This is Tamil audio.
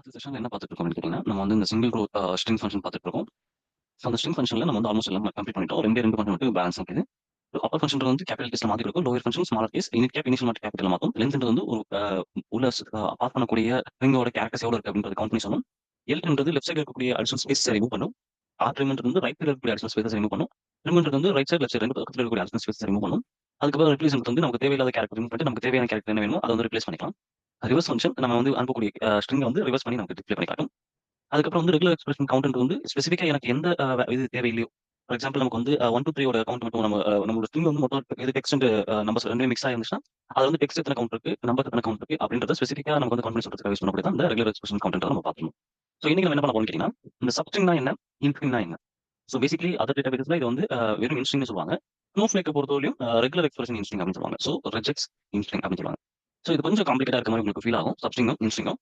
லாஸ்ட் செஷன்ல என்ன பார்த்துட்டு இருக்கோம்னு கேட்டீங்கன்னா, நம்ம வந்து இந்த சிங்கிள் ரோ ஸ்ட்ரிங் ஃபங்ஷன் பார்த்துட்டு இருக்கோம். ஸோ அந்த ஸ்ட்ரிங் ஃபங்ஷன்ல நம்ம வந்து ஆல்மோஸ்ட் எல்லாம் கம்ப்ளீட் பண்ணிட்டோம். 2 ஃபங்ஷன் மட்டும் பேலன்ஸ் இருக்குது. அப்பர் ஃபங்ஷன் வந்து கேப்பிட்டல் கேஸ்ல மாத்திட்டு இருக்கும். Lower function smaller case. Init cap initial மட்டும் கேப்பிட்டல்ல மாத்தும். லென்த்ன்றது வந்து ஒரு உள்ள பாஸ் பண்ணக்கூடிய ஸ்ட்ரிங்கோட கேரக்டர்ஸ் எவ்வளவு இருக்கு அப்படின்றத கவுண்ட் பண்ணி சொல்லும். எல்ன்றது லெஃப்ட் சைடுல இருக்கக்கூடிய அடிஷனல் ஸ்பேஸ் ரிமூவ் பண்ணும். ரிம்ன்றது வந்து ரைட் சைடுல இருக்கக்கூடிய அடிஷனல் ஸ்பேஸ் ரிமூவ் பண்ணும். ரிம்ன்றது வந்து ரைட் சைடு லெஃப்ட் சைடு ரெண்டு பக்கத்துல இருக்கக்கூடிய அடிஷனல் ஸ்பேஸ் ரிமூவ் பண்ணும். அதுக்கப்புறம் ரிப்ளேஸ்மென்ட் வந்து நமக்கு தேவையில்லாத கேரக்டர் ரிமூவ் பண்ணிட்டு நமக்கு தேவையான கேரக்டர் என்ன வேணுமோ அதை வந்து ரிப்ளேஸ் பண்ணிக்கலாம். ரிவர்ஸ் ஃபங்ஷன் நம்ம வந்து அனுப்பக்கூடிய ஸ்ட்ரிங்கை வந்து ரிவர்ஸ் பண்ணி நமக்கு டிஸ்ப்ளே பண்ணி காட்டும். அதுக்கப்புறம் வந்து ரெகுலர் எக்ஸ்பிரஷன் கவுண்ட் வந்து ஸ்பெசிஃபிக்கா எனக்கு எந்த இது தேவையில்லையோ, ஃபார் எக்ஸாம்பிள் நமக்கு வந்து 1 2 3 ஓட கவுண்ட் மட்டும் நம்மளோட ஸ்ட்ரிங் வந்து மொத்தம் இது டெக்ஸ்ட் அண்ட் நம்பர்ஸ் ரெண்டுமே மிக்ஸ் ஆயிருந்துச்சுன்னா, அது வந்து டெக்ஸ்ட் எத்தனை கவுண்ட் இருக்கு, நம்பர் எத்தனை கவுண்ட் இருக்கு அப்படின்றத ஸ்பெசிஃபிக்கா நமக்கு வந்து கவுண்ட் பண்ணி சொல்றதுக்காக யூஸ் பண்ணக்கூடிய தான் இந்த ரெகுலர் எக்ஸ்பிரஷன் கவுண்ட் நம்ம பார்க்கணும். ஸோ இன்னைக்கு நம்ம என்ன பண்ண போறோம்னு கேட்டீங்கன்னா, இந்த சப்ஸ்ட்ரிங்னா என்ன, இன்ஸ்ட்ரிங்னா என்ன. ஸோ பேசிக்கலி அதர் டேட்டாபேஸ்ல இது வந்து வெறும் இன்ஸ்ட்ரிங்னு சொல்லுவாங்க. ஸ்னோஃப்ளேக்கை பொறுத்தவரையும் ரெகுலர் எக்ஸ்பிரஷன் இன்ஸ்ட்ரிங் அப்படின்னு சொல்லுவாங்க. ஸோ ரெஜெக்ட்ஸ் இன்ஸ்ட்ரிங் அப்படின்னு சொல்லுவாங்க. ஸோ இது கொஞ்சம் காம்ப்ளிகேட்டா இருக்க மாதிரி உங்களுக்கு ஃபீல் ஆகும் சப்ஸ்ட்ரிங்கும் இன்ஸ்ட்ரிங்கும்.